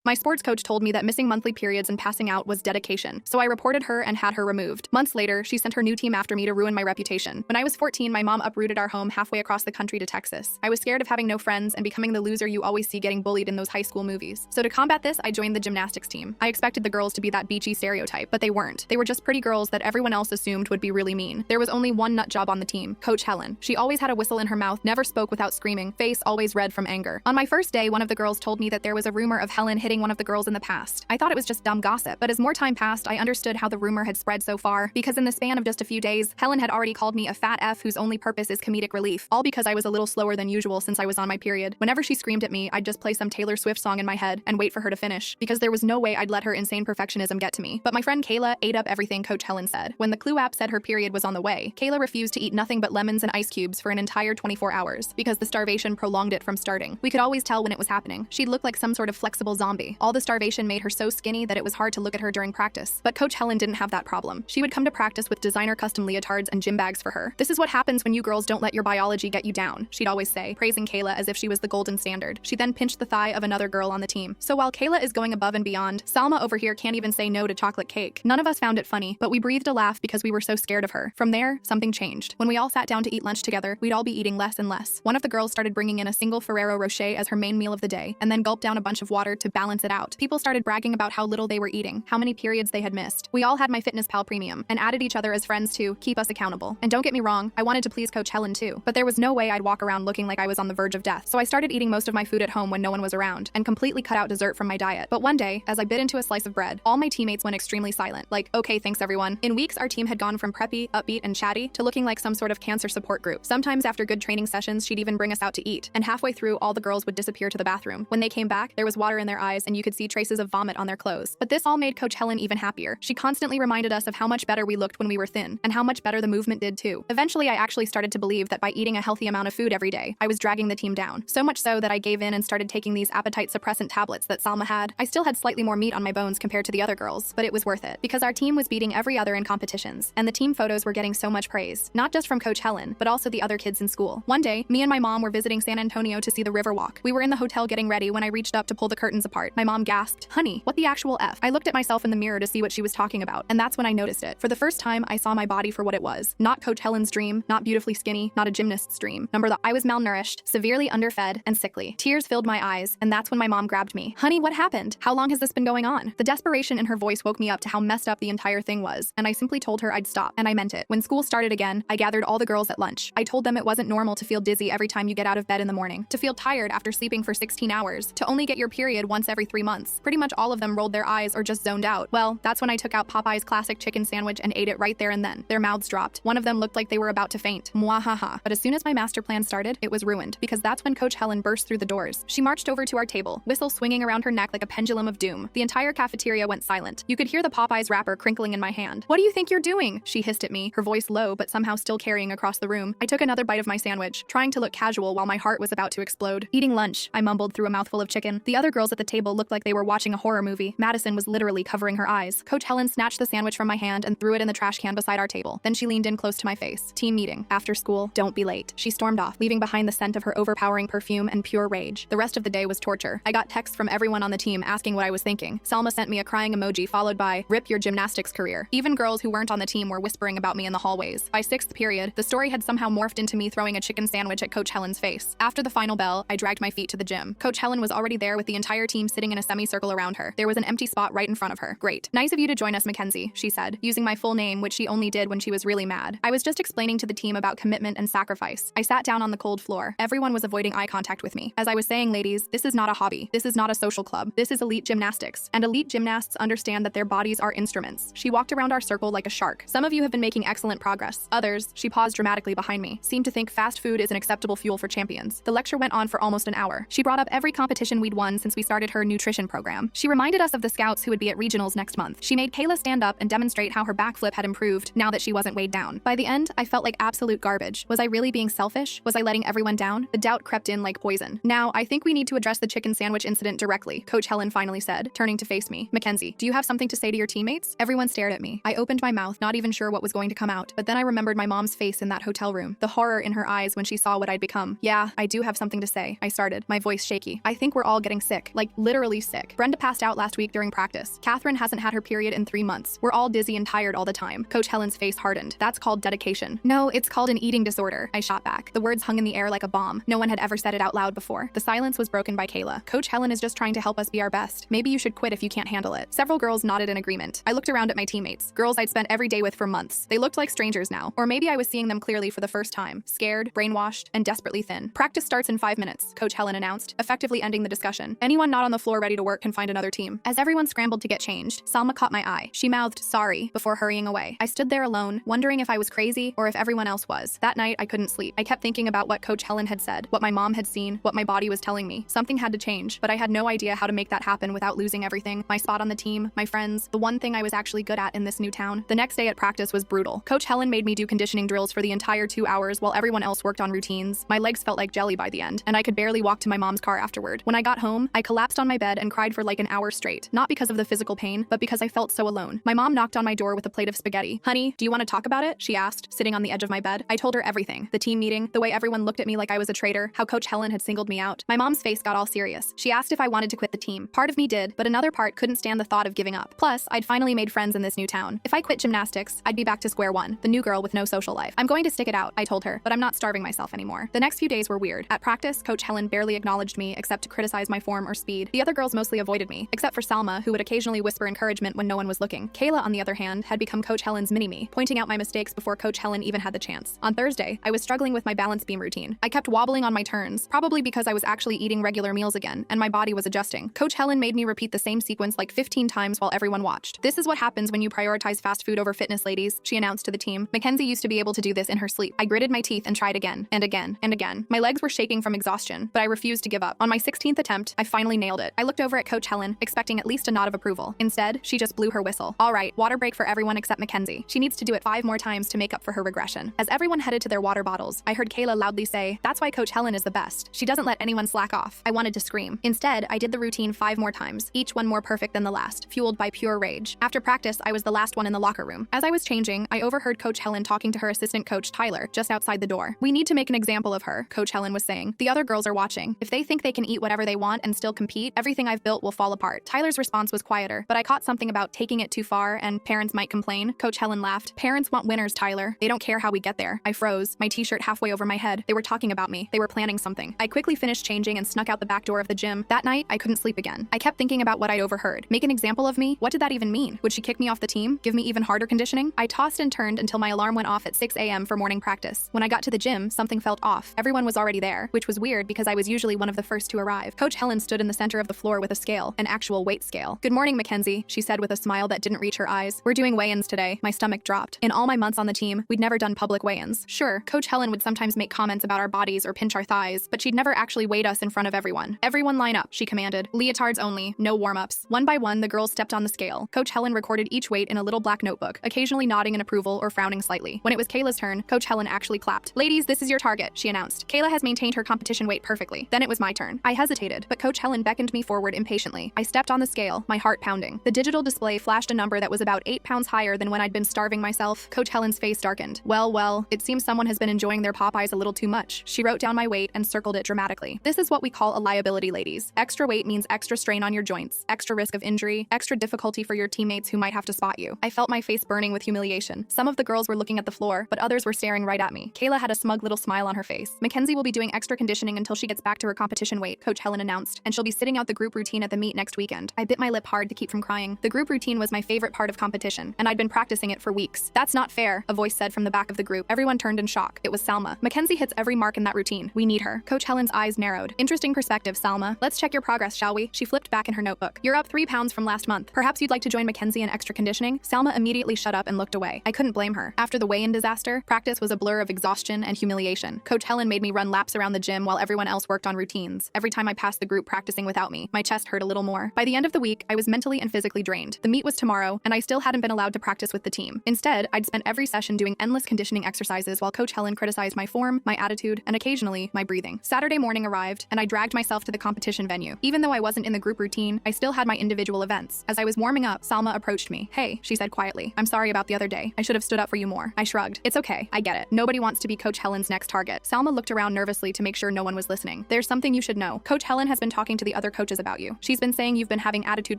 My sports coach told me that missing monthly periods and passing out was dedication, so I reported her and had her removed. Months later, she sent her new team after me to ruin my reputation. When I was 14, my mom uprooted our home halfway across the country to Texas. I was scared of having no friends and becoming the loser you always see getting bullied in those high school movies. So to combat this, I joined the gymnastics team. I expected the girls to be that beachy stereotype, but they weren't. They were just pretty girls that everyone else assumed would be really mean. There was only one nut job on the team, Coach Helen. She always had a whistle in her mouth, never spoke without screaming, face always red from anger. On my first day, one of the girls told me that there was a rumor of Helen hitting one of the girls in the past. I thought it was just dumb gossip, but as more time passed, I understood how the rumor had spread so far, because in the span of just a few days, Helen had already called me a fat F whose only purpose is comedic relief, all because I was a little slower than usual since I was on my period. Whenever she screamed at me, I'd just play some Taylor Swift song in my head and wait for her to finish, because there was no way I'd let her insane perfectionism get to me. But my friend Kayla ate up everything Coach Helen said. When the Clue app said her period was on the way, Kayla refused to eat nothing but lemons and ice cubes for an entire 24 hours, because the starvation prolonged it from starting. We could always tell when it was happening. She'd look like some sort of flexible zombie. All the starvation made her so skinny that it was hard to look at her during practice. But Coach Helen didn't have that problem. She would come to practice with designer custom leotards and gym bags for her. "This is what happens when you girls don't let your biology get you down," she'd always say, praising Kayla as if she was the golden standard. She then pinched the thigh of another girl on the team. So while Kayla is going above and beyond, Salma over here can't even say no to chocolate cake. None of us found it funny, but we breathed a laugh because we were so scared of her. From there, something changed. When we all sat down to eat lunch together, we'd all be eating less and less. One of the girls started bringing in a single Ferrero Rocher as her main meal of the day, and then gulped down a bunch of water to balance it out. People started bragging about how little they were eating, how many periods they had missed. We all had MyFitnessPal Premium, and added each other as friends to keep us accountable. And don't get me wrong, I wanted to please Coach Helen too, but there was no way I'd walk around looking like I was on the verge of death. So I started eating most of my food at home when no one was around, and completely cut out dessert from my diet. But one day, as I bit into a slice of bread, all my teammates went extremely silent, like, "Okay, thanks everyone." In weeks, our team had gone from preppy, upbeat, and chatty to looking like some sort of cancer support group. Sometimes after good training sessions, she'd even bring us out to eat, and halfway through, all the girls would disappear to the bathroom. When they came back, there was water in their eyes and you could see traces of vomit on their clothes. But this all made Coach Helen even happier. She constantly reminded us of how much better we looked when we were thin, and how much better the movement did too. Eventually, I actually started to believe that by eating a healthy amount of food every day, I was dragging the team down. So much so that I gave in and started taking these appetite suppressant tablets that Salma had. I still had slightly more meat on my bones compared to the other girls, but it was worth it, because our team was beating every other in competitions, and the team photos were getting so much praise, not just from Coach Helen, but also the other kids in school. One day, me and my mom were visiting San Antonio to see the Riverwalk. We were in the hotel getting ready when I reached up to pull the curtains apart. My mom gasped, "Honey, what the actual F?" I looked at myself in the mirror to see what she was talking about, and that's when I noticed it. For the first time, I saw my body for what it was. Not Coach Helen's dream, not beautifully skinny, not a gymnast's dream. I was malnourished, severely underfed, and sickly. Tears filled my eyes, and that's when my mom grabbed me. "Honey, what happened? How long has this been going on?" The desperation in her voice woke me up to how messed up the entire thing was, and I simply told her I'd stop, and I meant it. When school started again, I gathered all the girls at lunch. I told them it wasn't normal to feel dizzy every time you get out of bed in the morning, to feel tired after sleeping for 16 hours, to only get your period once every 3 months. Pretty much all of them rolled their eyes or just zoned out. Well, that's when I took out Popeye's classic chicken sandwich and ate it right there and then. Their mouths dropped. One of them looked like they were about to faint. Mwahaha. But as soon as my master plan started, it was ruined, because that's when Coach Helen burst through the doors. She marched over to our table, whistle swinging around her neck like a pendulum of doom. The entire cafeteria went silent. You could hear the Popeyes wrapper crinkling in my hand. "What do you think you're doing?" she hissed at me, her voice low but somehow still carrying across the room. I took another bite of my sandwich, trying to look casual while my heart was about to explode. "Eating lunch," I mumbled through a mouthful of chicken. The other girls at the table looked like they were watching a horror movie. Madison was literally covering her eyes. Coach Helen snatched the sandwich from my hand and threw it in the trash can beside our table. Then she leaned in close to my face. "Team meeting. After school. Don't be late." She stormed off, leaving behind the scent of her overpowering perfume and pure rage. The rest of the day was torture. I got texts from everyone on the team asking what I was thinking. Salma sent me a crying emoji followed by, "Rip your gymnastics career." Even girls who weren't on the team were whispering about me in the hallways. By 6th period, the story had somehow morphed into me throwing a chicken sandwich at Coach Helen's face. After the final bell, I dragged my feet to the gym. Coach Helen was already there with the entire team sitting in a semicircle around her. There was an empty spot right in front of her. "Great. Nice of you to join us, Mackenzie," she said, using my full name, which she only did when she was really mad. I was just explaining to the team about commitment and sacrifice. I sat down on the cold floor. Everyone was avoiding eye contact with me. As I was saying, ladies, this is not a hobby. This is not a social club. This is elite gymnastics. And elite gymnasts understand that their bodies are instruments. She walked around our circle like a shark. "Some of you have been making excellent progress. Others," she paused dramatically behind me, "seem to think fast food is an acceptable fuel for champions." The lecture went on for almost an hour. She brought up every competition we'd won since we started her nutrition program. She reminded us of the scouts who would be at regionals next month. She made Kayla stand up and demonstrate how her backflip had improved now that she wasn't weighed down. By the end, I felt like absolute garbage. Was I really being selfish? Was I letting everyone down? The doubt crept in like poison. "Now, I think we need to address the chicken sandwich incident directly," Coach Helen finally said, turning to face me. "Mackenzie, do you have something to say to your teammates?" Everyone stared at me. I opened my mouth, not even sure what was going to come out, but then I remembered my mom's face in that hotel room, the horror in her eyes when she saw what I'd become. "Yeah, I do have something to say," I started, my voice shaky. "I think we're all getting sick. Like, literally literally sick. Brenda passed out last week during practice. Catherine hasn't had her period in 3 months. We're all dizzy and tired all the time. Coach Helen's face hardened. That's called dedication. No, it's called an eating disorder, I shot back. The words hung in the air like a bomb. No one had ever said it out loud before. The silence was broken by Kayla. Coach Helen is just trying to help us be our best. Maybe you should quit if you can't handle it. Several girls nodded in agreement. I looked around at my teammates, girls I'd spent every day with for months. They looked like strangers now. Or maybe I was seeing them clearly for the first time. Scared, brainwashed, and desperately thin. Practice starts in 5 minutes, Coach Helen announced, effectively ending the discussion. Anyone not on the floor ready to work can find another team. As everyone scrambled to get changed, Salma caught my eye. She mouthed, "Sorry," before hurrying away. I stood there alone, wondering if I was crazy or if everyone else was. That night, I couldn't sleep. I kept thinking about what Coach Helen had said, what my mom had seen, what my body was telling me. Something had to change, but I had no idea how to make that happen without losing everything. My spot on the team, my friends, the one thing I was actually good at in this new town. The next day at practice was brutal. Coach Helen made me do conditioning drills for the entire 2 hours while everyone else worked on routines. My legs felt like jelly by the end, and I could barely walk to my mom's car afterward. When I got home, I collapsed on my bed and cried for like an hour straight. Not because of the physical pain, but because I felt so alone. My mom knocked on my door with a plate of spaghetti. "Honey, do you want to talk about it?" she asked, sitting on the edge of my bed. I told her everything. The team meeting, the way everyone looked at me like I was a traitor, how Coach Helen had singled me out. My mom's face got all serious. She asked if I wanted to quit the team. Part of me did, but another part couldn't stand the thought of giving up. Plus, I'd finally made friends in this new town. If I quit gymnastics, I'd be back to square one, the new girl with no social life. I'm going to stick it out, I told her, but I'm not starving myself anymore. The next few days were weird. At practice, Coach Helen barely acknowledged me except to criticize my form or speed. The other girls mostly avoided me, except for Salma, who would occasionally whisper encouragement when no one was looking. Kayla, on the other hand, had become Coach Helen's mini-me, pointing out my mistakes before Coach Helen even had the chance. On Thursday, I was struggling with my balance beam routine. I kept wobbling on my turns, probably because I was actually eating regular meals again, and my body was adjusting. Coach Helen made me repeat the same sequence like 15 times while everyone watched. "This is what happens when you prioritize fast food over fitness, ladies," she announced to the team. Mackenzie used to be able to do this in her sleep. I gritted my teeth and tried again, and again, and again. My legs were shaking from exhaustion, but I refused to give up. On my 16th attempt, I finally nailed it. I looked over at Coach Helen, expecting at least a nod of approval. Instead, she just blew her whistle. "All right, water break for everyone except Mackenzie. She needs to do it 5 more times to make up for her regression." As everyone headed to their water bottles, I heard Kayla loudly say, "That's why Coach Helen is the best. She doesn't let anyone slack off." I wanted to scream. Instead, I did the routine 5 more times, each one more perfect than the last, fueled by pure rage. After practice, I was the last one in the locker room. As I was changing, I overheard Coach Helen talking to her assistant coach, Tyler, just outside the door. "We need to make an example of her," Coach Helen was saying. "The other girls are watching. If they think they can eat whatever they want and still compete, everything I've built will fall apart." Tyler's response was quieter, but I caught something about taking it too far and parents might complain. Coach Helen laughed. "Parents want winners, Tyler. They don't care how we get there." I froze, my t-shirt halfway over my head. They were talking about me. They were planning something. I quickly finished changing and snuck out the back door of the gym. That night, I couldn't sleep again. I kept thinking about what I'd overheard. Make an example of me? What did that even mean? Would she kick me off the team? Give me even harder conditioning? I tossed and turned until my alarm went off at 6 a.m. for morning practice. When I got to the gym, something felt off. Everyone was already there, which was weird because I was usually one of the first to arrive. Coach Helen stood in the center of the floor with a scale, an actual weight scale. "Good morning, Mackenzie," she said with a smile that didn't reach her eyes. "We're doing weigh-ins today." My stomach dropped. In all my months on the team, we'd never done public weigh-ins. Sure, Coach Helen would sometimes make comments about our bodies or pinch our thighs, but she'd never actually weighed us in front of everyone. "Everyone line up," she commanded. "Leotards only, no warm-ups." One by one, the girls stepped on the scale. Coach Helen recorded each weight in a little black notebook, occasionally nodding in approval or frowning slightly. When it was Kayla's turn, Coach Helen actually clapped. "Ladies, this is your target," she announced. "Kayla has maintained her competition weight perfectly." Then it was my turn. I hesitated, but Coach Helen beckoned me forward impatiently. I stepped on the scale, my heart pounding. The digital display flashed a number that was about 8 pounds higher than when I'd been starving myself. Coach Helen's face darkened. Well, it seems someone has been enjoying their Popeyes a little too much." She wrote down my weight and circled it dramatically. "This is what we call a liability, ladies. Extra weight means extra strain on your joints, extra risk of injury, extra difficulty for your teammates who might have to spot you." I felt my face burning with humiliation. Some of the girls were looking at the floor, but others were staring right at me. Kayla had a smug little smile on her face. "Mackenzie will be doing extra conditioning until she gets back to her competition weight," Coach Helen announced, "and she'll be sitting out the group routine at the meet next weekend." I bit my lip hard to keep from crying. The group routine was my favorite part of competition, and I'd been practicing it for weeks. "That's not fair," a voice said from the back of the group. Everyone turned in shock. It was Salma. "Mackenzie hits every mark in that routine. We need her." Coach Helen's eyes narrowed. "Interesting perspective, Salma. Let's check your progress, shall we?" She flipped back in her notebook. "You're up 3 pounds from last month. Perhaps you'd like to join Mackenzie in extra conditioning?" Salma immediately shut up and looked away. I couldn't blame her. After the weigh-in disaster, practice was a blur of exhaustion and humiliation. Coach Helen made me run laps around the gym while everyone else worked on routines. Every time I passed the group practicing without me, my chest hurt a little more. By the end of the week, I was mentally and physically drained. The meet was tomorrow, and I still hadn't been allowed to practice with the team. Instead, I'd spent every session doing endless conditioning exercises while Coach Helen criticized my form, my attitude, and occasionally, my breathing. Saturday morning arrived, and I dragged myself to the competition venue. Even though I wasn't in the group routine, I still had my individual events. As I was warming up, Salma approached me. "Hey," she said quietly. "I'm sorry about the other day. I should have stood up for you more." I shrugged. "It's okay. I get it. Nobody wants to be Coach Helen's next target." Salma looked around nervously to make sure no one was listening. "There's something you should know. Coach Helen has been talking to the other coaches coaches about you. She's been saying you've been having attitude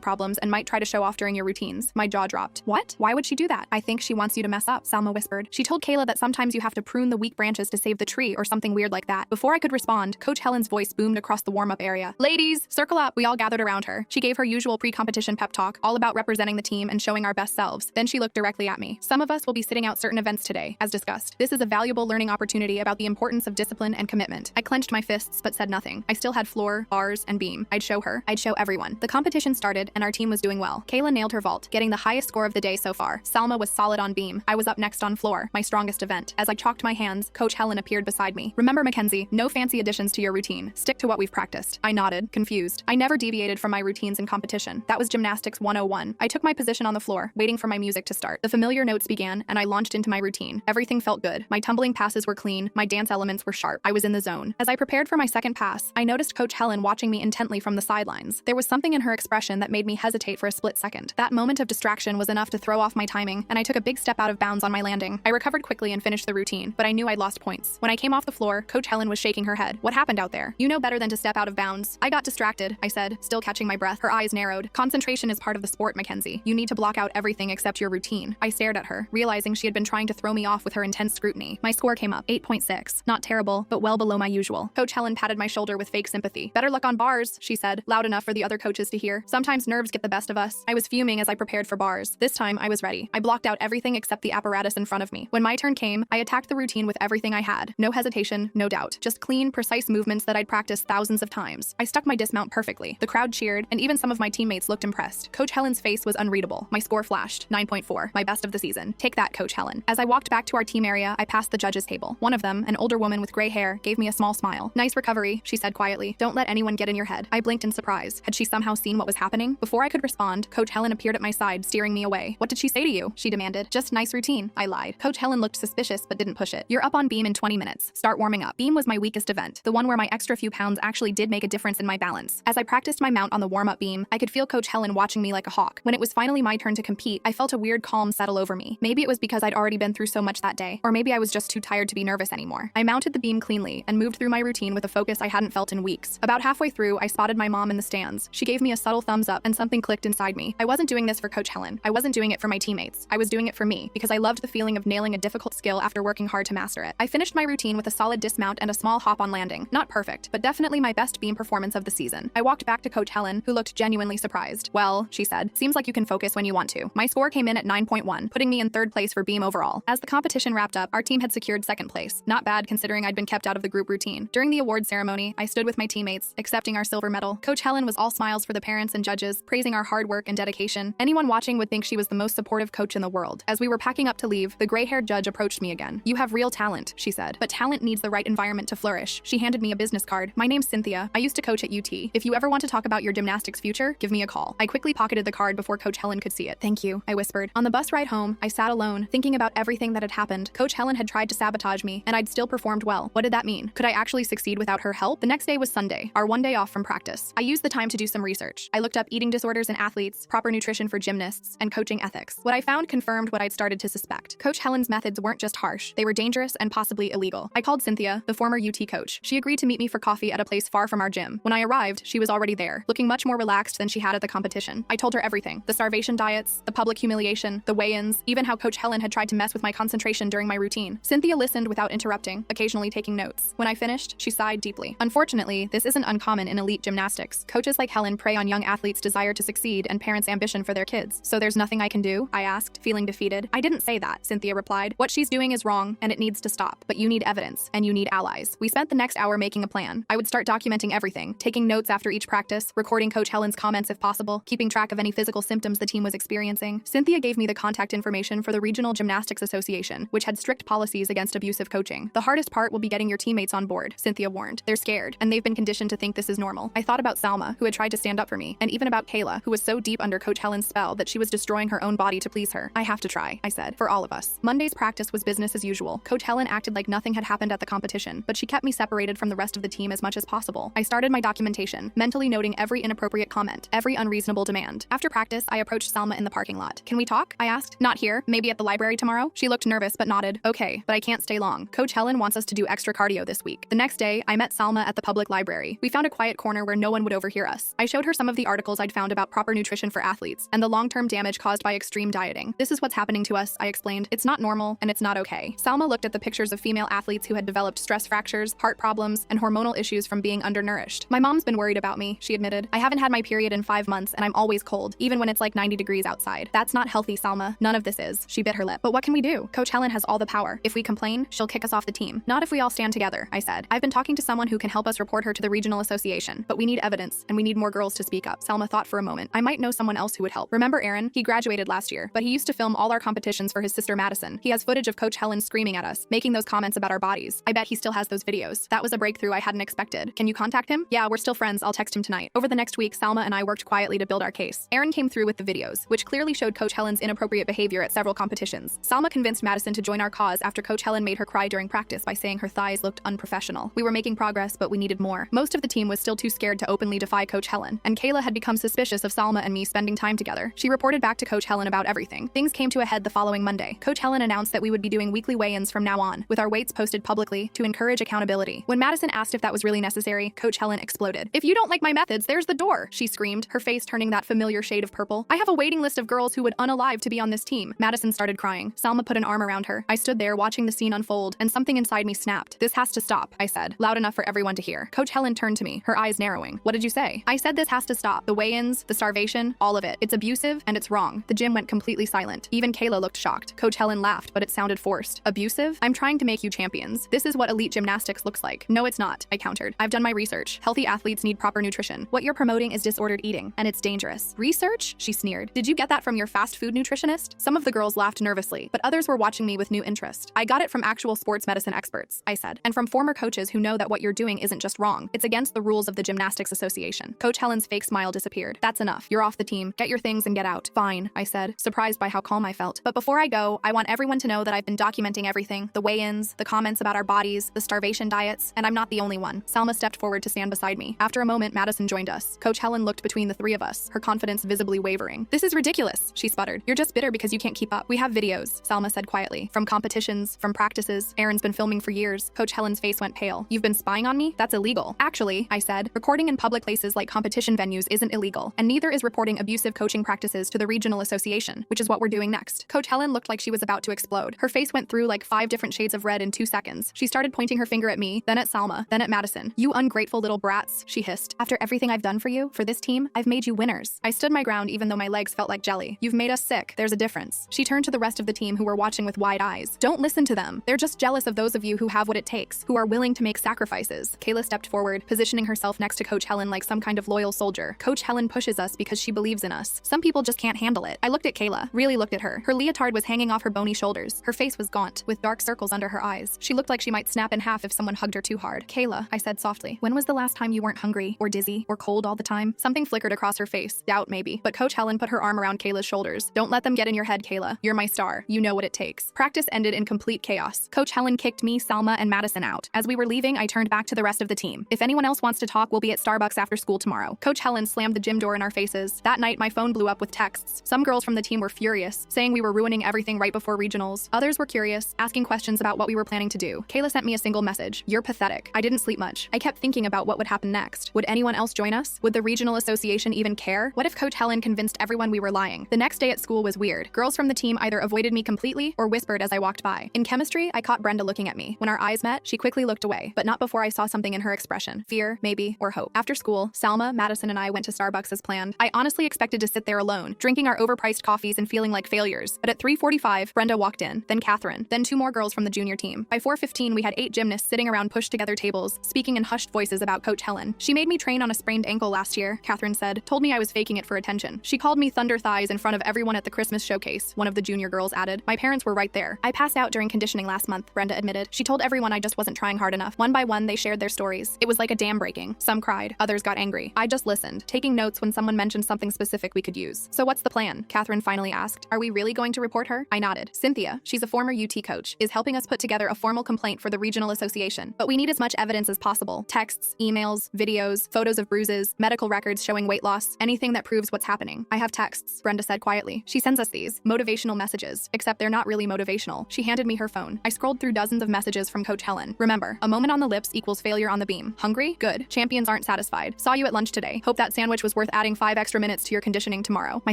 problems and might try to show off during your routines. My jaw dropped. What? Why would she do that? I think she wants you to mess up, Salma whispered. She told Kayla that sometimes you have to prune the weak branches to save the tree or something weird like that. Before I could respond, Coach Helen's voice boomed across the warm-up area. Ladies, circle up. We all gathered around her. She gave her usual pre-competition pep talk, all about representing the team and showing our best selves. Then she looked directly at me. Some of us will be sitting out certain events today, as discussed. This is a valuable learning opportunity about the importance of discipline and commitment. I clenched my fists but said nothing. I still had floor, bars, and beam. I'd show her. I'd show everyone. The competition started and our team was doing well. Kayla nailed her vault, getting the highest score of the day so far. Salma was solid on beam. I was up next on floor, my strongest event. As I chalked my hands, Coach Helen appeared beside me. Remember, Mackenzie, no fancy additions to your routine. Stick to what we've practiced. I nodded, confused. I never deviated from my routines in competition. That was gymnastics 101. I took my position on the floor, waiting for my music to start. The familiar notes began, and I launched into my routine. Everything felt good. My tumbling passes were clean. My dance elements were sharp. I was in the zone. As I prepared for my second pass, I noticed Coach Helen watching me intently from the sidelines. There was something in her expression that made me hesitate for a split second. That moment of distraction was enough to throw off my timing, and I took a big step out of bounds on my landing. I recovered quickly and finished the routine, but I knew I'd lost points. When I came off the floor, Coach Helen was shaking her head. What happened out there? You know better than to step out of bounds. I got distracted, I said, still catching my breath. Her eyes narrowed. Concentration is part of the sport, Mackenzie. You need to block out everything except your routine. I stared at her, realizing she had been trying to throw me off with her intense scrutiny. My score came up, 8.6. Not terrible, but well below my usual. Coach Helen patted my shoulder with fake sympathy. Better luck on bars, she said, loud enough for the other coaches to hear. Sometimes nerves get the best of us. I was fuming as I prepared for bars. This time, I was ready. I blocked out everything except the apparatus in front of me. When my turn came, I attacked the routine with everything I had. No hesitation, no doubt. Just clean, precise movements that I'd practiced thousands of times. I stuck my dismount perfectly. The crowd cheered, and even some of my teammates looked impressed. Coach Helen's face was unreadable. My score flashed, 9.4, my best of the season. Take that, Coach Helen. As I walked back to our team area, I passed the judges' table. One of them, an older woman with gray hair, gave me a small smile. Nice recovery, she said quietly. Don't let anyone get in your head. I blinked in surprise. Had she somehow seen what was happening? Before I could respond, Coach Helen appeared at my side, steering me away. What did she say to you? She demanded. Just nice routine. I lied. Coach Helen looked suspicious but didn't push it. You're up on beam in 20 minutes. Start warming up. Beam was my weakest event, the one where my extra few pounds actually did make a difference in my balance. As I practiced my mount on the warm-up beam, I could feel Coach Helen watching me like a hawk. When it was finally my turn to compete, I felt a weird calm settle over me. Maybe it was because I'd already been through so much that day, or maybe I was just too tired to be nervous anymore. I mounted the beam cleanly and moved through my routine with a focus I hadn't felt in weeks. About halfway through, I spotted my mom in the stands. She gave me a subtle thumbs up and something clicked inside me. I wasn't doing this for Coach Helen. I wasn't doing it for my teammates. I was doing it for me because I loved the feeling of nailing a difficult skill after working hard to master it. I finished my routine with a solid dismount and a small hop on landing. Not perfect, but definitely my best beam performance of the season. I walked back to Coach Helen, who looked genuinely surprised. Well, she said, seems like you can focus when you want to. My score came in at 9.1, putting me in third place for beam overall. As the competition wrapped up, our team had secured second place. Not bad considering I'd been kept out of the group routine. During the award ceremony, I stood with my teammates, accepting our silver medal. Coach Helen was all smiles for the parents and judges, praising our hard work and dedication. Anyone watching would think she was the most supportive coach in the world. As we were packing up to leave, the gray-haired judge approached me again. You have real talent, she said, but talent needs the right environment to flourish. She handed me a business card. My name's Cynthia. I used to coach at UT. If you ever want to talk about your gymnastics future, give me a call. I quickly pocketed the card before Coach Helen could see it. Thank you, I whispered. On the bus ride home, I sat alone, thinking about everything that had happened. Coach Helen had tried to sabotage me, and I'd still performed well. What did that mean? Could I actually succeed without her help? The next day was Sunday, our one day off from practice. I used the time to do some research. I looked up eating disorders in athletes, proper nutrition for gymnasts, and coaching ethics. What I found confirmed what I'd started to suspect. Coach Helen's methods weren't just harsh, they were dangerous and possibly illegal. I called Cynthia, the former UT coach. She agreed to meet me for coffee at a place far from our gym. When I arrived, she was already there, looking much more relaxed than she had at the competition. I told her everything. The starvation diets, the public humiliation, the weigh-ins, even how Coach Helen had tried to mess with my concentration during my routine. Cynthia listened without interrupting, occasionally taking notes. When I finished, she sighed deeply. Unfortunately, this isn't uncommon in elite gymnastics. Coaches like Helen prey on young athletes' desire to succeed and parents' ambition for their kids. So there's nothing I can do? I asked, feeling defeated. I didn't say that, Cynthia replied. What she's doing is wrong, and it needs to stop. But you need evidence, and you need allies. We spent the next hour making a plan. I would start documenting everything, taking notes after each practice, recording Coach Helen's comments if possible, keeping track of any physical symptoms the team was experiencing. Cynthia gave me the contact information for the Regional Gymnastics Association, which had strict policies against abusive coaching. The hardest part will be getting your teammates on board, Cynthia warned. They're scared, and they've been conditioned to think this is normal. I thought about Salma, who had tried to stand up for me, and even about Kayla, who was so deep under Coach Helen's spell that she was destroying her own body to please her. I have to try, I said, for all of us. Monday's practice was business as usual. Coach Helen acted like nothing had happened at the competition, but she kept me separated from the rest of the team as much as possible. I started my documentation, mentally noting every inappropriate comment, every unreasonable demand. After practice, I approached Salma in the parking lot. Can we talk? I asked. Not here, maybe at the library tomorrow? She looked nervous but nodded. Okay, but I can't stay long. Coach Helen wants us to do extra cardio this week. The next day, I met Salma at the public library. We found a quiet corner where no one one would overhear us. I showed her some of the articles I'd found about proper nutrition for athletes and the long-term damage caused by extreme dieting. This is what's happening to us, I explained. It's not normal, and it's not okay. Salma looked at the pictures of female athletes who had developed stress fractures, heart problems, and hormonal issues from being undernourished. My mom's been worried about me, she admitted. I haven't had my period in 5 months, and I'm always cold, even when it's like 90 degrees outside. That's not healthy, Salma. None of this is. She bit her lip. But what can we do? Coach Helen has all the power. If we complain, she'll kick us off the team. Not if we all stand together, I said. I've been talking to someone who can help us report her to the regional association, but we need evidence, and we need more girls to speak up. Salma thought for a moment. I might know someone else who would help. Remember Aaron? He graduated last year, but he used to film all our competitions for his sister Madison. He has footage of Coach Helen screaming at us, making those comments about our bodies. I bet he still has those videos. That was a breakthrough I hadn't expected. Can you contact him? Yeah, we're still friends. I'll text him tonight. Over the next week, Salma and I worked quietly to build our case. Aaron came through with the videos, which clearly showed Coach Helen's inappropriate behavior at several competitions. Salma convinced Madison to join our cause after Coach Helen made her cry during practice by saying her thighs looked unprofessional. We were making progress, but we needed more. Most of the team was still too scared to openly defy Coach Helen, and Kayla had become suspicious of Salma and me spending time together. She reported back to Coach Helen about everything. Things came to a head the following Monday. Coach Helen announced that we would be doing weekly weigh-ins from now on, with our weights posted publicly to encourage accountability. When Madison asked if that was really necessary, Coach Helen exploded. "If you don't like my methods, there's the door," she screamed, her face turning that familiar shade of purple. "I have a waiting list of girls who would unalive to be on this team." Madison started crying. Salma put an arm around her. I stood there watching the scene unfold, and something inside me snapped. "This has to stop," I said, loud enough for everyone to hear. Coach Helen turned to me, her eyes narrowing. "What did you say?" I said this has to stop. The weigh-ins, the starvation, all of it. It's abusive and it's wrong. The gym went completely silent. Even Kayla looked shocked. Coach Helen laughed, but it sounded forced. "Abusive? I'm trying to make you champions. This is what elite gymnastics looks like." "No, it's not," I countered. "I've done my research. Healthy athletes need proper nutrition. What you're promoting is disordered eating, and it's dangerous." "Research?" she sneered. "Did you get that from your fast food nutritionist?" Some of the girls laughed nervously, but others were watching me with new interest. "I got it from actual sports medicine experts," I said, "and from former coaches who know that what you're doing isn't just wrong. It's against the rules of the Gymnastics Association." Coach Helen's fake smile disappeared. "That's enough. You're off the team. Get your things and get out." "Fine," I said, surprised by how calm I felt. "But before I go, I want everyone to know that I've been documenting everything. The weigh-ins, the comments about our bodies, the starvation diets, and I'm not the only one." Salma stepped forward to stand beside me. After a moment, Madison joined us. Coach Helen looked between the three of us, her confidence visibly wavering. "This is ridiculous," she sputtered. "You're just bitter because you can't keep up." "We have videos," Salma said quietly. "From competitions, from practices. Aaron's been filming for years." Coach Helen's face went pale. "You've been spying on me? That's illegal." "Actually," I said, "recording in public places like competition venues isn't illegal, and neither is reporting abusive coaching practices to the regional association, which is what we're doing next." Coach Helen looked like she was about to explode. Her face went through like 5 different shades of red in 2 seconds. She started pointing her finger at me, then at Salma, then at Madison. "You ungrateful little brats," she hissed. "After everything I've done for you, for this team, I've made you winners." I stood my ground even though my legs felt like jelly. "You've made us sick. There's a difference." She turned to the rest of the team who were watching with wide eyes. "Don't listen to them. They're just jealous of those of you who have what it takes, who are willing to make sacrifices." Kayla stepped forward, positioning herself next to Coach Helen like some kind of loyal soldier. "Coach Helen pushes us because she believes in us. Some people just can't handle it." I looked at Kayla, really looked at her. Her leotard was hanging off her bony shoulders. Her face was gaunt, with dark circles under her eyes. She looked like she might snap in half if someone hugged her too hard. "Kayla," I said softly, "when was the last time you weren't hungry, or dizzy, or cold all the time?" Something flickered across her face. Doubt, maybe. But Coach Helen put her arm around Kayla's shoulders. "Don't let them get in your head, Kayla. You're my star. You know what it takes." Practice ended in complete chaos. Coach Helen kicked me, Salma, and Madison out. As we were leaving, I turned back to the rest of the team. "If anyone else wants to talk, we'll be at Starbucks after school tomorrow." Coach Helen slammed the gym door in our faces. That night, my phone blew up with texts. Some girls from the team were furious, saying we were ruining everything right before regionals. Others were curious, asking questions about what we were planning to do. Kayla sent me a single message: "You're pathetic." I didn't sleep much. I kept thinking about what would happen next. Would anyone else join us? Would the regional association even care? What if Coach Helen convinced everyone we were lying? The next day at school was weird. Girls from the team either avoided me completely or whispered as I walked by. In chemistry, I caught Brenda looking at me. When our eyes met, she quickly looked away, but not before I saw something in her expression. Fear, maybe, or hope. After school, Salma, Madison, and I went to Starbucks as planned. I honestly expected to sit there alone, drinking our overpriced coffees and feeling like failures. But at 3:45, Brenda walked in, then Catherine, then 2 more girls from the junior team. By 4:15, we had 8 gymnasts sitting around pushed-together tables, speaking in hushed voices about Coach Helen. "She made me train on a sprained ankle last year," Catherine said. "Told me I was faking it for attention. She called me Thunder Thighs in front of everyone at the Christmas showcase," one of the junior girls added. "My parents were right there." "I passed out during conditioning last month," Brenda admitted. "She told everyone I just wasn't trying hard enough." One by one, they shared their stories. It was like a dam breaking. Some cried, others got angry. I just listened, taking notes when someone mentioned something specific we could use. "So what's the plan?" Catherine finally asked. "Are we really going to report her?" I nodded. "Cynthia, she's a former UT coach, is helping us put together a formal complaint for the regional association. But we need as much evidence as possible. Texts, emails, videos, photos of bruises, medical records showing weight loss, anything that proves what's happening." "I have texts," Brenda said quietly. "She sends us these motivational messages, except they're not really motivational." She handed me her phone. I scrolled through dozens of messages from Coach Helen. "Remember, a moment on the lips equals failure on the beam. Hungry? Good. Champions aren't satisfied satisfied. Saw you at lunch today. Hope that sandwich was worth adding 5 extra minutes to your conditioning tomorrow. My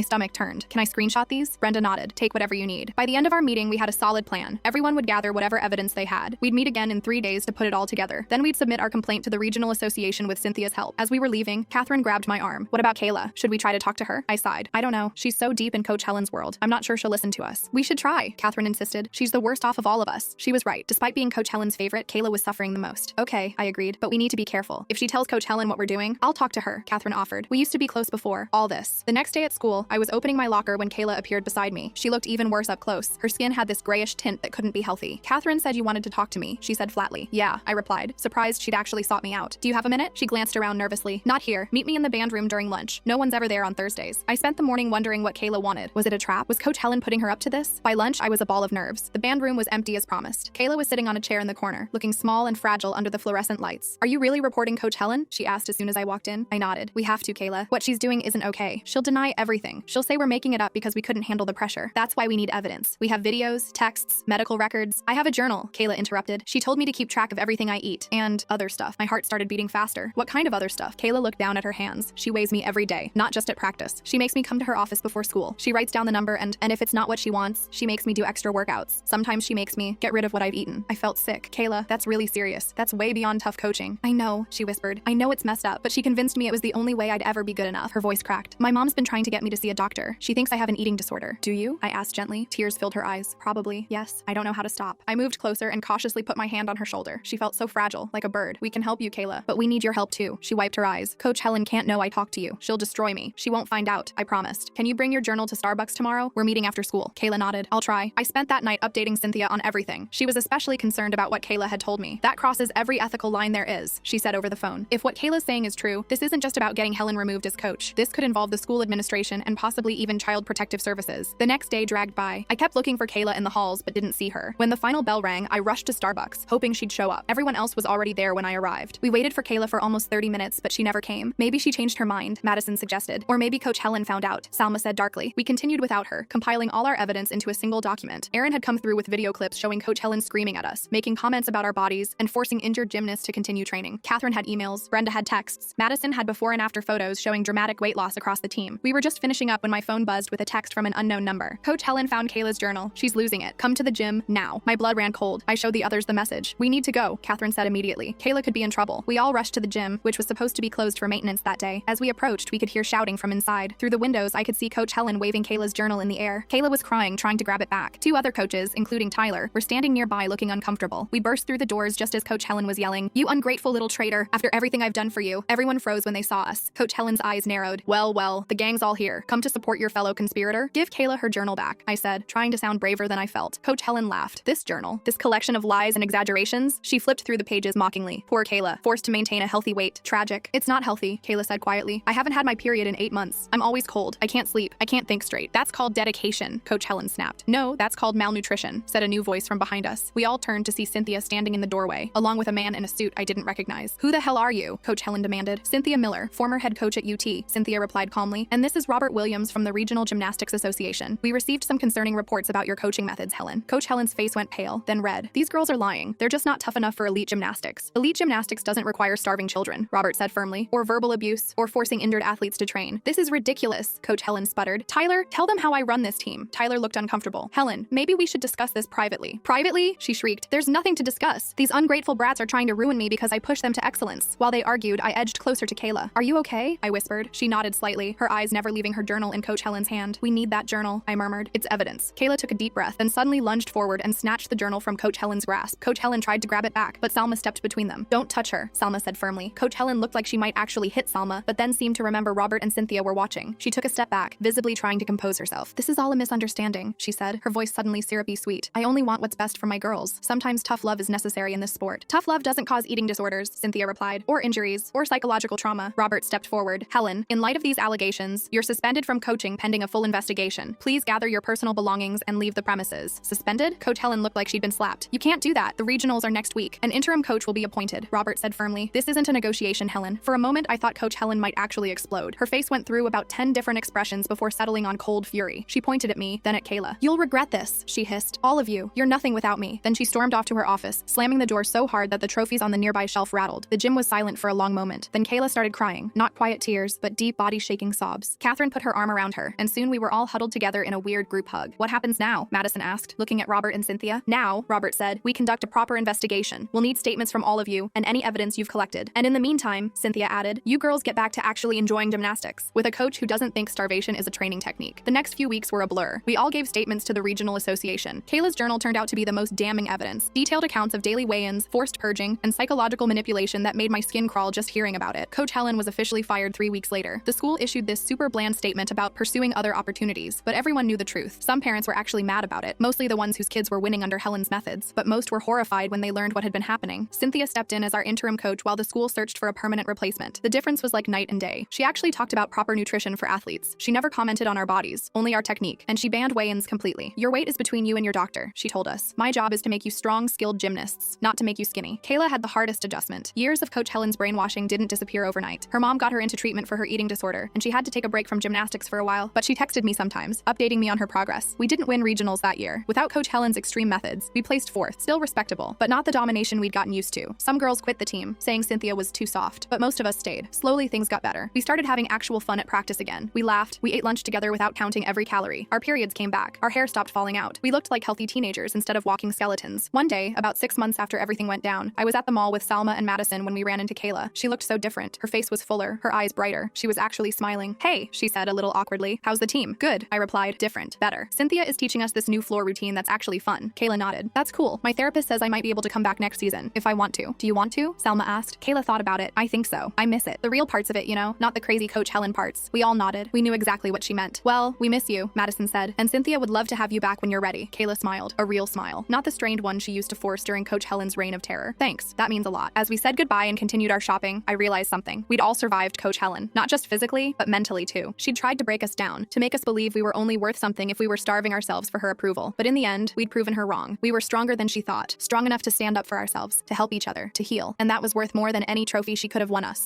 stomach turned. Can I screenshot these? Brenda nodded. Take whatever you need. By the end of our meeting, we had a solid plan. Everyone would gather whatever evidence they had. We'd meet again in 3 days to put it all together. Then we'd submit our complaint to the regional association with Cynthia's help. As we were leaving, Catherine grabbed my arm. What about Kayla? Should we try to talk to her? I sighed. I don't know. She's so deep in Coach Helen's world. I'm not sure she'll listen to us. We should try, Catherine insisted. She's the worst off of all of us. She was right. Despite being Coach Helen's favorite, Kayla was suffering the most. Okay, I agreed, but we need to be careful. If she tells Coach Helen what we're doing, I'll talk to her, Catherine offered. We used to be close before all this. The next day at school, I was opening my locker when Kayla appeared beside me. She looked even worse up close. Her skin had this grayish tint that couldn't be healthy. Catherine said you wanted to talk to me, she said flatly. Yeah, I replied, surprised she'd actually sought me out. Do you have a minute? She glanced around nervously. Not here. Meet me in the band room during lunch. No one's ever there on Thursdays. I spent the morning wondering what Kayla wanted. Was it a trap? Was Coach Helen putting her up to this? By lunch, I was a ball of nerves. The band room was empty as promised. Kayla was sitting on a chair in the corner, looking small and fragile under the fluorescent lights. Are you really reporting Coach Helen? She asked as soon as I walked in. I nodded. We have to, Kayla. What she's doing isn't okay. She'll deny everything. She'll say we're making it up because we couldn't handle the pressure. That's why we need evidence. We have videos, texts, medical records. I have a journal, Kayla interrupted. She told me to keep track of everything I eat and other stuff. My heart started beating faster. What kind of other stuff? Kayla looked down at her hands. She weighs me every day, not just at practice. She makes me come to her office before school. She writes down the number and if it's not what she wants, she makes me do extra workouts. Sometimes she makes me get rid of what I've eaten. I felt sick. Kayla, that's really serious. That's way beyond tough coaching. I know, she whispered. I know it's messed up, but she convinced me it was the only way I'd ever be good enough. Her voice cracked. My mom's been trying to get me to see a doctor. She thinks I have an eating disorder. Do you? I asked gently. Tears filled her eyes. Probably. Yes. I don't know how to stop. I moved closer and cautiously put my hand on her shoulder. She felt so fragile, like a bird. We can help you, Kayla, but we need your help too. She wiped her eyes. Coach Helen can't know I talked to you. She'll destroy me. She won't find out. I promised. Can you bring your journal to Starbucks tomorrow? We're meeting after school. Kayla nodded. I'll try. I spent that night updating Cynthia on everything. She was especially concerned about what Kayla had told me. That crosses every ethical line there is, she said over the phone. If what Kayla's saying is true, this isn't just about getting Helen removed as coach. This could involve the school administration and possibly even Child Protective Services. The next day dragged by. I kept looking for Kayla in the halls but didn't see her. When the final bell rang, I rushed to Starbucks, hoping she'd show up. Everyone else was already there when I arrived. We waited for Kayla for almost 30 minutes, but she never came. Maybe she changed her mind, Madison suggested. Or maybe Coach Helen found out, Salma said darkly. We continued without her, compiling all our evidence into a single document. Aaron had come through with video clips showing Coach Helen screaming at us, making comments about our bodies, and forcing injured gymnasts to continue training. Catherine had emails, Brenda had texts. Madison had before and after photos showing dramatic weight loss across the team. We were just finishing up when my phone buzzed with a text from an unknown number. Coach Helen found Kayla's journal. She's losing it. Come to the gym now. My blood ran cold. I showed the others the message. We need to go, Catherine said immediately. Kayla could be in trouble. We all rushed to the gym, which was supposed to be closed for maintenance that day. As we approached, we could hear shouting from inside. Through the windows, I could see Coach Helen waving Kayla's journal in the air. Kayla was crying, trying to grab it back. 2 other coaches, including Tyler, were standing nearby looking uncomfortable. We burst through the doors just as Coach Helen was yelling, "You ungrateful little traitor, after everything I've done for you." Everyone froze when they saw us. Coach Helen's eyes narrowed. Well, the gang's all here. Come to support your fellow conspirator? Give Kayla her journal back, I said, trying to sound braver than I felt. Coach Helen laughed. This journal? This collection of lies and exaggerations? She flipped through the pages mockingly. Poor Kayla, forced to maintain a healthy weight. Tragic. It's not healthy, Kayla said quietly. I haven't had my period in 8 months. I'm always cold. I can't sleep. I can't think straight. That's called dedication, Coach Helen snapped. No, that's called malnutrition, said a new voice from behind us. We all turned to see Cynthia standing in the doorway, along with a man in a suit I didn't recognize. Who the hell are you? Coach Helen demanded. Cynthia Miller, former head coach at UT, Cynthia replied calmly. And this is Robert Williams from the Regional Gymnastics Association. We received some concerning reports about your coaching methods, Helen. Coach Helen's face went pale, then red. These girls are lying. They're just not tough enough for elite gymnastics. Elite gymnastics doesn't require starving children, Robert said firmly, or verbal abuse, or forcing injured athletes to train. This is ridiculous, Coach Helen sputtered. Tyler, tell them how I run this team. Tyler looked uncomfortable. Helen, maybe we should discuss this privately. Privately? She shrieked. There's nothing to discuss. These ungrateful brats are trying to ruin me because I push them to excellence. While they argued, I edged closer to Kayla. Are you okay? I whispered. She nodded slightly, her eyes never leaving her journal in Coach Helen's hand. We need that journal, I murmured. It's evidence. Kayla took a deep breath, then suddenly lunged forward and snatched the journal from Coach Helen's grasp. Coach Helen tried to grab it back, but Salma stepped between them. Don't touch her, Salma said firmly. Coach Helen looked like she might actually hit Salma, but then seemed to remember Robert and Cynthia were watching. She took a step back, visibly trying to compose herself. This is all a misunderstanding, she said, her voice suddenly syrupy sweet. I only want what's best for my girls. Sometimes tough love is necessary in this sport. Tough love doesn't cause eating disorders, Cynthia replied, or injuries, or psychological trauma. Robert stepped forward. Helen, in light of these allegations, you're suspended from coaching pending a full investigation. Please gather your personal belongings and leave the premises. Suspended? Coach Helen looked like she'd been slapped. You can't do that. The regionals are next week. An interim coach will be appointed, Robert said firmly. This isn't a negotiation, Helen. For a moment, I thought Coach Helen might actually explode. Her face went through about 10 different expressions before settling on cold fury. She pointed at me, then at Kayla. You'll regret this, she hissed. All of you. You're nothing without me. Then she stormed off to her office, slamming the door so hard that the trophies on the nearby shelf rattled. The gym was silent for a long long moment. Then Kayla started crying, not quiet tears, but deep body-shaking sobs. Catherine put her arm around her, and soon we were all huddled together in a weird group hug. What happens now? Madison asked, looking at Robert and Cynthia. Now, Robert said, we conduct a proper investigation. We'll need statements from all of you and any evidence you've collected. And in the meantime, Cynthia added, you girls get back to actually enjoying gymnastics, with a coach who doesn't think starvation is a training technique. The next few weeks were a blur. We all gave statements to the regional association. Kayla's journal turned out to be the most damning evidence. Detailed accounts of daily weigh-ins, forced purging, and psychological manipulation that made my skin crawl just hearing about it. Coach Helen was officially fired 3 weeks later. The school issued this super bland statement about pursuing other opportunities, but everyone knew the truth. Some parents were actually mad about it, mostly the ones whose kids were winning under Helen's methods, but most were horrified when they learned what had been happening. Cynthia stepped in as our interim coach while the school searched for a permanent replacement. The difference was like night and day. She actually talked about proper nutrition for athletes. She never commented on our bodies, only our technique, and she banned weigh-ins completely. Your weight is between you and your doctor, she told us. My job is to make you strong, skilled gymnasts, not to make you skinny. Kayla had the hardest adjustment. Years of Coach Helen's brainwashing didn't disappear overnight. Her mom got her into treatment for her eating disorder, and she had to take a break from gymnastics for a while, but she texted me sometimes, updating me on her progress. We didn't win regionals that year. Without Coach Helen's extreme methods, we placed 4th, still respectable, but not the domination we'd gotten used to. Some girls quit the team, saying Cynthia was too soft, but most of us stayed. Slowly, things got better. We started having actual fun at practice again. We laughed, we ate lunch together without counting every calorie. Our periods came back. Our hair stopped falling out. We looked like healthy teenagers instead of walking skeletons. One day, about 6 months after everything went down, I was at the mall with Salma and Madison when we ran into Kayla. She looked so different. Her face was fuller, her eyes brighter. She was actually smiling. Hey, she said a little awkwardly. How's the team? Good, I replied. Different. Better. Cynthia is teaching us this new floor routine that's actually fun. Kayla nodded. That's cool. My therapist says I might be able to come back next season, if I want to. Do you want to? Salma asked. Kayla thought about it. I think so. I miss it. The real parts of it, you know, not the crazy Coach Helen parts. We all nodded. We knew exactly what she meant. Well, we miss you, Madison said. And Cynthia would love to have you back when you're ready. Kayla smiled. A real smile. Not the strained one she used to force during Coach Helen's reign of terror. Thanks. That means a lot. As we said goodbye and continued our shopping, I realized something. We'd all survived Coach Helen. Not just physically, but mentally too. She'd tried to break us down, to make us believe we were only worth something if we were starving ourselves for her approval. But in the end, we'd proven her wrong. We were stronger than she thought. Strong enough to stand up for ourselves, to help each other, to heal. And that was worth more than any trophy she could have won us.